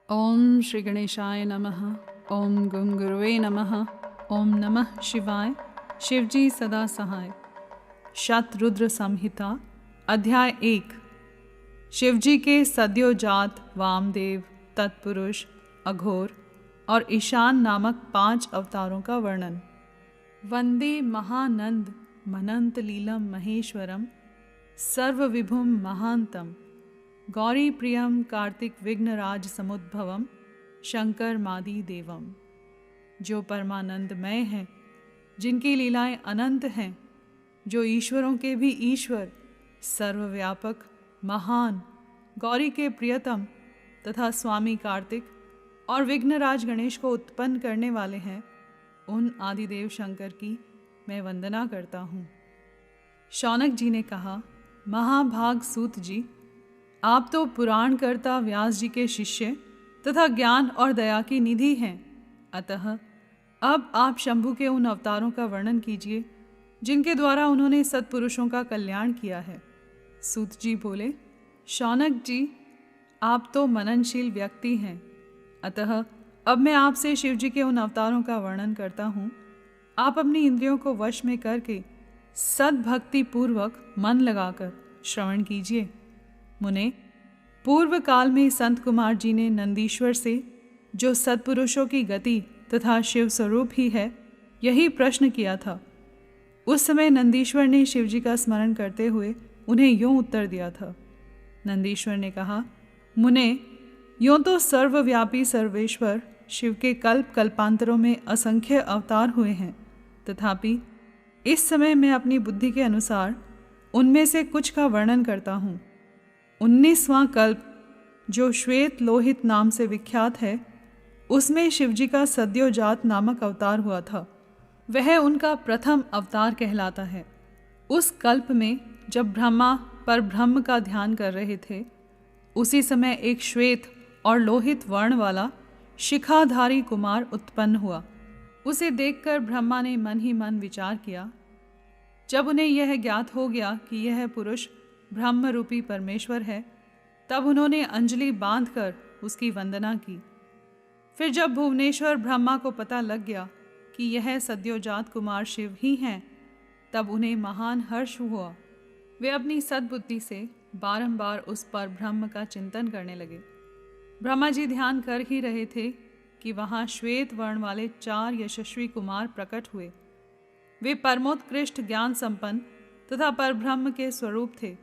ओम श्री गणेशाय नमः। ओम गं गुरुवे नमः। ओम नमः शिवाय। शिवजी सदा सहाय। शतरुद्र संहिता अध्याय 1। शिवजी के सद्योजात वामदेव, तत्पुरुष, अघोर और ईशान नामक 5 अवतारों का वर्णन। वंदे महानंद मनंत लीलम महेश्वरम सर्वविभुम महांतम गौरी प्रियम कार्तिक विघ्नराज समुद्भवम शंकर मादि देवम। जो परमानंदमय हैं, जिनकी लीलाएं अनंत हैं, जो ईश्वरों के भी ईश्वर, सर्वव्यापक, महान, गौरी के प्रियतम तथा स्वामी कार्तिक और विघ्नराज गणेश को उत्पन्न करने वाले हैं, उन आदिदेव शंकर की मैं वंदना करता हूँ। शौनक जी ने कहा, महाभाग सूत जी, आप तो पुराण कर्ता व्यास जी के शिष्य तथा ज्ञान और दया की निधि हैं। अतः अब आप शंभु के उन अवतारों का वर्णन कीजिए जिनके द्वारा उन्होंने सत्पुरुषों का कल्याण किया है। सूत जी बोले, शौनक जी, आप तो मननशील व्यक्ति हैं। अतः अब मैं आपसे शिव जी के उन अवतारों का वर्णन करता हूँ। आप अपनी इंद्रियों को वश में करके सद्भक्ति पूर्वक मन लगाकर श्रवण कीजिए। मुने, पूर्व काल में संत कुमार जी ने नंदीश्वर से, जो सत्पुरुषों की गति तथा शिव स्वरूप ही है, यही प्रश्न किया था। उस समय नंदीश्वर ने शिव जी का स्मरण करते हुए उन्हें यूं उत्तर दिया था। नंदीश्वर ने कहा, मुने, यूं तो सर्वव्यापी सर्वेश्वर शिव के कल्प कल्पांतरों में असंख्य अवतार हुए हैं, तथापि इस समय मैं अपनी बुद्धि के अनुसार उनमें से कुछ का वर्णन करता हूँ। 19वां कल्प, जो श्वेत लोहित नाम से विख्यात है, उसमें शिवजी का सद्योजात नामक अवतार हुआ था। वह उनका प्रथम अवतार कहलाता है। उस कल्प में जब ब्रह्मा पर ब्रह्म का ध्यान कर रहे थे, उसी समय एक श्वेत और लोहित वर्ण वाला शिखाधारी कुमार उत्पन्न हुआ। उसे देखकर ब्रह्मा ने मन ही मन विचार किया। जब उन्हें यह ज्ञात हो गया कि यह पुरुष ब्रह्म रूपी परमेश्वर है, तब उन्होंने अंजलि बांधकर उसकी वंदना की। फिर जब भुवनेश्वर ब्रह्मा को पता लग गया कि यह सद्योजात कुमार शिव ही हैं, तब उन्हें महान हर्ष हुआ। वे अपनी सद्बुद्धि से बारंबार उस पर ब्रह्म का चिंतन करने लगे। ब्रह्मा जी ध्यान कर ही रहे थे कि वहाँ श्वेत वर्ण वाले 4 यशस्वी कुमार प्रकट हुए। वे परमोत्कृष्ट ज्ञान संपन्न तथा परब्रह्म के स्वरूप थे।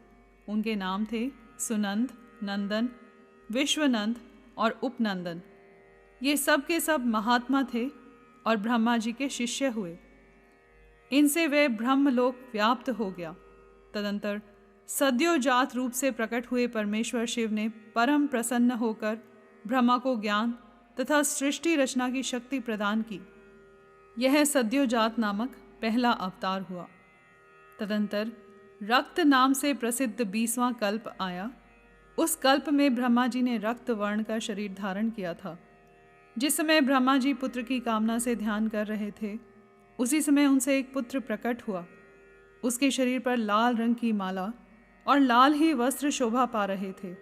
उनके नाम थे सुनंद, नंदन, विश्वनंद और उपनंदन। ये सब के सब महात्मा थे और ब्रह्मा जी के शिष्य हुए। इनसे वे ब्रह्मलोक व्याप्त हो गया। तदंतर सद्योजात रूप से प्रकट हुए परमेश्वर शिव ने परम प्रसन्न होकर ब्रह्मा को ज्ञान तथा सृष्टि रचना की शक्ति प्रदान की। यह सद्योजात नामक पहला अवतार हुआ। तदंतर रक्त नाम से प्रसिद्ध 20वां कल्प आया। उस कल्प में ब्रह्मा जी ने रक्त वर्ण का शरीर धारण किया था। जिस समय ब्रह्मा जी पुत्र की कामना से ध्यान कर रहे थे, उसी समय उनसे एक पुत्र प्रकट हुआ। उसके शरीर पर लाल रंग की माला और लाल ही वस्त्र शोभा पा रहे थे।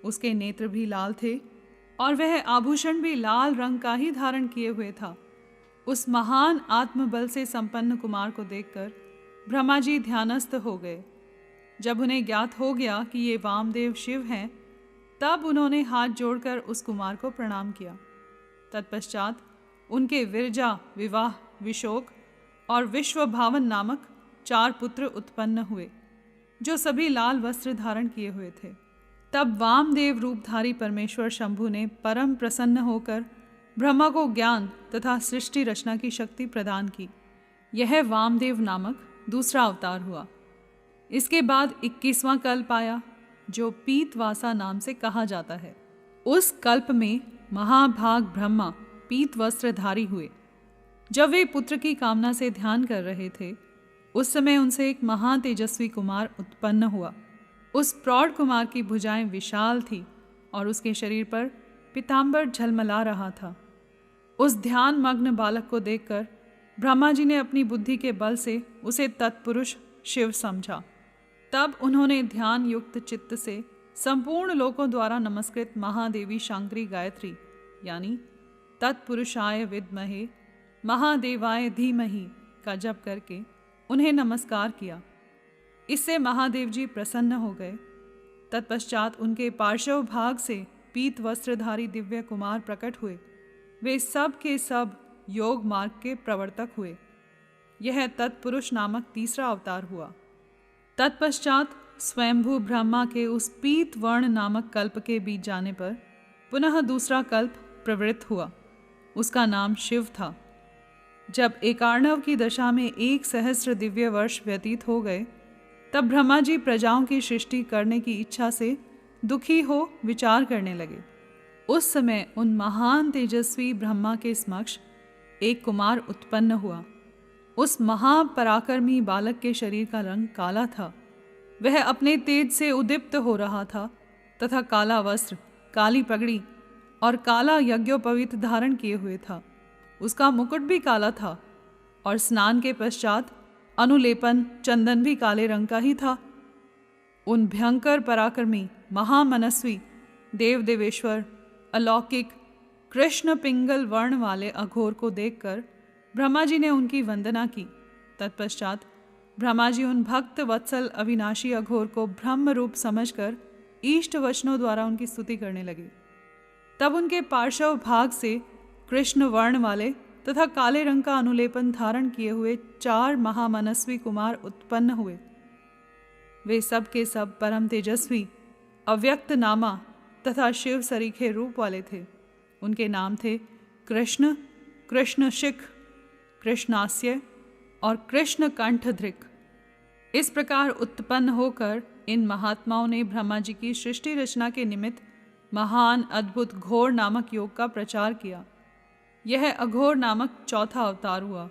उसके नेत्र भी लाल थे और वह आभूषण भी लाल रंग का ही धारण किए हुए था। उस महान आत्मबल से संपन्न कुमार को देखकर ब्रह्मा जी ध्यानस्थ हो गए। जब उन्हें ज्ञात हो गया कि ये वामदेव शिव हैं, तब उन्होंने हाथ जोड़कर उस कुमार को प्रणाम किया। तत्पश्चात उनके विरजा, विवाह, विशोक और विश्वभावन नामक 4 पुत्र उत्पन्न हुए, जो सभी लाल वस्त्र धारण किए हुए थे। तब वामदेव रूपधारी परमेश्वर शंभु ने परम प्रसन्न होकर ब्रह्मा को ज्ञान तथा सृष्टि रचना की शक्ति प्रदान की। यह वामदेव नामक दूसरा अवतार हुआ। इसके बाद 21वां कल्प आया, जो पीतवासा नाम से कहा जाता है। उस कल्प में महाभाग ब्रह्मा पीत वस्त्रधारी हुए। जब वे पुत्र की कामना से ध्यान कर रहे थे, उस समय उनसे एक महातेजस्वी कुमार उत्पन्न हुआ। उस प्रौढ़ कुमार की भुजाएं विशाल थी और उसके शरीर पर पीतांबर झलमला रहा था। उस ध्यान मग्न बालक को देखकर ब्रह्मा जी ने अपनी बुद्धि के बल से उसे तत्पुरुष शिव समझा। तब उन्होंने ध्यान युक्त चित्त से संपूर्ण लोकों द्वारा नमस्कृत महादेवी शांकरी गायत्री यानी तत्पुरुषाय विद्महे महादेवाय धीमहि का जप करके उन्हें नमस्कार किया। इससे महादेव जी प्रसन्न हो गए। तत्पश्चात उनके पार्श्व भाग से पीत वस्त्रधारी दिव्य कुमार प्रकट हुए। वे सब के सब योग मार्ग के प्रवर्तक हुए। यह तत्पुरुष नामक तीसरा अवतार हुआ। तत्पश्चात स्वयंभू ब्रह्मा के उस पीत वर्ण नामक कल्प के बीत जाने पर पुनः दूसरा कल्प प्रवृत्त हुआ। उसका नाम शिव था। जब एकार्णव की दशा में 1,000 दिव्य वर्ष व्यतीत हो गए, तब ब्रह्मा जी प्रजाओं की सृष्टि करने की इच्छा से दुखी हो विचार करने लगे। उस समय उन महान तेजस्वी ब्रह्मा के समक्ष एक कुमार उत्पन्न हुआ। उस महापराक्रमी बालक के शरीर का रंग काला था। वह अपने तेज से उद्दीप्त हो रहा था तथा काला वस्त्र, काली पगड़ी और काला यज्ञोपवीत धारण किए हुए था। उसका मुकुट भी काला था और स्नान के पश्चात अनुलेपन चंदन भी काले रंग का ही था। उन भयंकर पराक्रमी महामनस्वी देव देवेश्वर अलौकिक कृष्ण पिंगल वर्ण वाले अघोर को देखकर ब्रह्मा जी ने उनकी वंदना की। तत्पश्चात ब्रह्मा जी उन भक्त वत्सल अविनाशी अघोर को ब्रह्म रूप समझकर ईष्ट वचनों द्वारा उनकी स्तुति करने लगे। तब उनके पार्श्व भाग से कृष्ण वर्ण वाले तथा काले रंग का अनुलेपन धारण किए हुए 4 महामनस्वी कुमार उत्पन्न हुए। वे सब के सब परम तेजस्वी, अव्यक्त नामा तथा शिव सरीखे रूप वाले थे। उनके नाम थे कृष्ण, कृष्णशिख, कृष्णास्य और कृष्ण कंठधृक। इस प्रकार उत्पन्न होकर इन महात्माओं ने ब्रह्मा जी की सृष्टि रचना के निमित्त महान अद्भुत घोर नामक योग का प्रचार किया। यह अघोर नामक चौथा अवतार हुआ।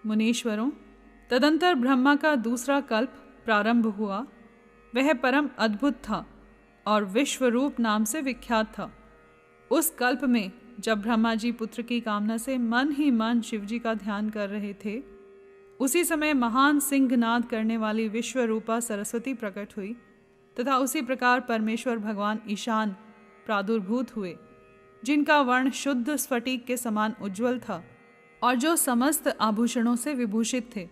मुनीश्वरों, तदंतर ब्रह्मा का दूसरा कल्प प्रारंभ हुआ। वह परम अद्भुत था और विश्वरूप नाम से विख्यात था। उस कल्प में जब ब्रह्मा जी पुत्र की कामना से मन ही मन शिवजी का ध्यान कर रहे थे, उसी समय महान सिंहनाद करने वाली विश्वरूपा सरस्वती प्रकट हुई तथा उसी प्रकार परमेश्वर भगवान ईशान प्रादुर्भूत हुए, जिनका वर्ण शुद्ध स्फटिक के समान उज्ज्वल था और जो समस्त आभूषणों से विभूषित थे।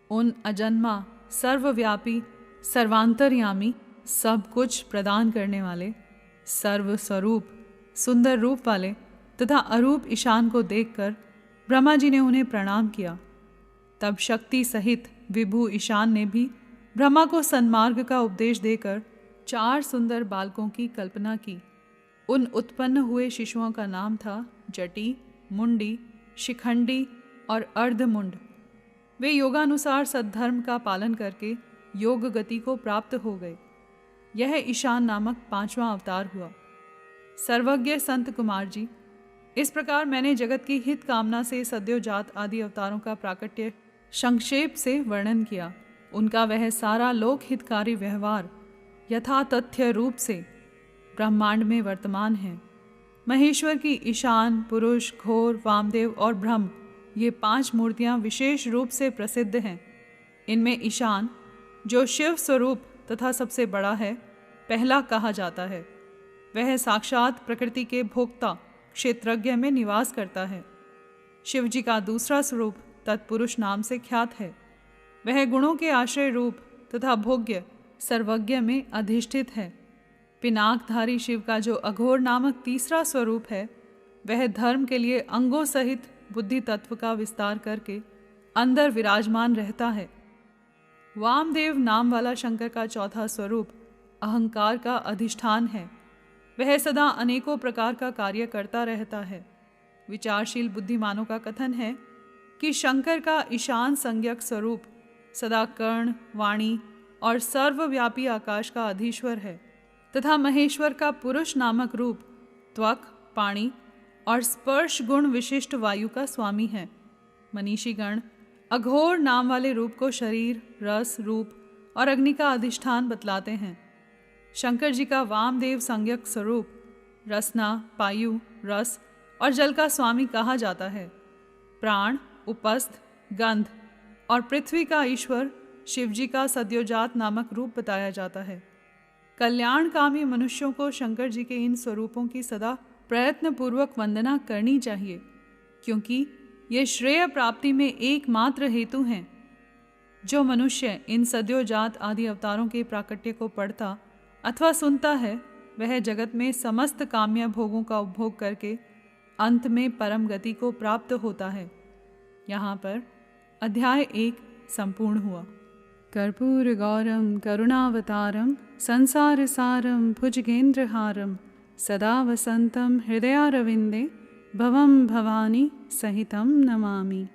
उन अजन्मा, सर्वव्यापी, सर्वांतर्यामी, सब कुछ प्रदान करने वाले, सर्वस्वरूप, सुंदर रूप वाले तथा अरूप ईशान को देखकर ब्रह्मा जी ने उन्हें प्रणाम किया। तब शक्ति सहित विभु ईशान ने भी ब्रह्मा को सन्मार्ग का उपदेश देकर 4 सुंदर बालकों की कल्पना की। उन उत्पन्न हुए शिशुओं का नाम था जटी, मुंडी, शिखंडी और अर्धमुंड। वे योगानुसार सद्धर्म का पालन करके योग गति को प्राप्त हो गए। यह ईशान नामक 5वां अवतार हुआ। सर्वज्ञ संत कुमार जी, इस प्रकार मैंने जगत की हित कामना से सद्योजात आदि अवतारों का प्राकट्य संक्षेप से वर्णन किया। उनका वह सारा लोक हितकारी व्यवहार यथा तथ्य रूप से ब्रह्मांड में वर्तमान है। महेश्वर की ईशान, पुरुष, घोर, वामदेव और ब्रह्म, ये 5 मूर्तियां विशेष रूप से प्रसिद्ध हैं। इनमें ईशान, जो शिव स्वरूप तथा सबसे बड़ा है, पहला कहा जाता है। वह साक्षात प्रकृति के भोक्ता क्षेत्रज्ञ में निवास करता है। शिव जी का दूसरा स्वरूप तत्पुरुष नाम से ख्यात है। वह गुणों के आश्रय रूप तथा भोग्य सर्वज्ञ में अधिष्ठित है। पिनाकधारी शिव का जो अघोर नामक तीसरा स्वरूप है, वह धर्म के लिए अंगों सहित बुद्धि तत्व का विस्तार करके अंदर विराजमान रहता है। वामदेव नाम वाला शंकर का चौथा स्वरूप अहंकार का अधिष्ठान है। वह सदा अनेकों प्रकार का कार्य करता रहता है। विचारशील बुद्धिमानों का कथन है कि शंकर का ईशान संज्ञक स्वरूप सदा कर्ण, वाणी और सर्वव्यापी आकाश का अधीश्वर है तथा महेश्वर का पुरुष नामक रूप त्वक, पाणी और स्पर्श गुण विशिष्ट वायु का स्वामी है। मनीषीगण अघोर नाम वाले रूप को शरीर, रस, रूप और अग्नि का अधिष्ठान बतलाते हैं। शंकर जी का वामदेव संज्ञक स्वरूप रसना, पायु, रस और जल का स्वामी कहा जाता है। प्राण, उपस्थ, गंध और पृथ्वी का ईश्वर शिवजी का सद्योजात नामक रूप बताया जाता है। कल्याणकामी मनुष्यों को शंकर जी के इन स्वरूपों की सदा प्रयत्नपूर्वक वंदना करनी चाहिए, क्योंकि ये श्रेय प्राप्ति में एकमात्र हेतु हैं। जो मनुष्य इन सद्योजात आदि अवतारों के प्राकट्य को पढ़ता अथवा सुनता है, वह जगत में समस्त काम्य भोगों का उपभोग करके अंत में परम गति को प्राप्त होता है। यहाँ पर अध्याय 1 संपूर्ण हुआ। कर्पूर गौरम करुणावतारम संसार सारम भुजगेंद्रहारम सदा वसंतम हृदयारविंदे भवम भवानी सहितम नमामि।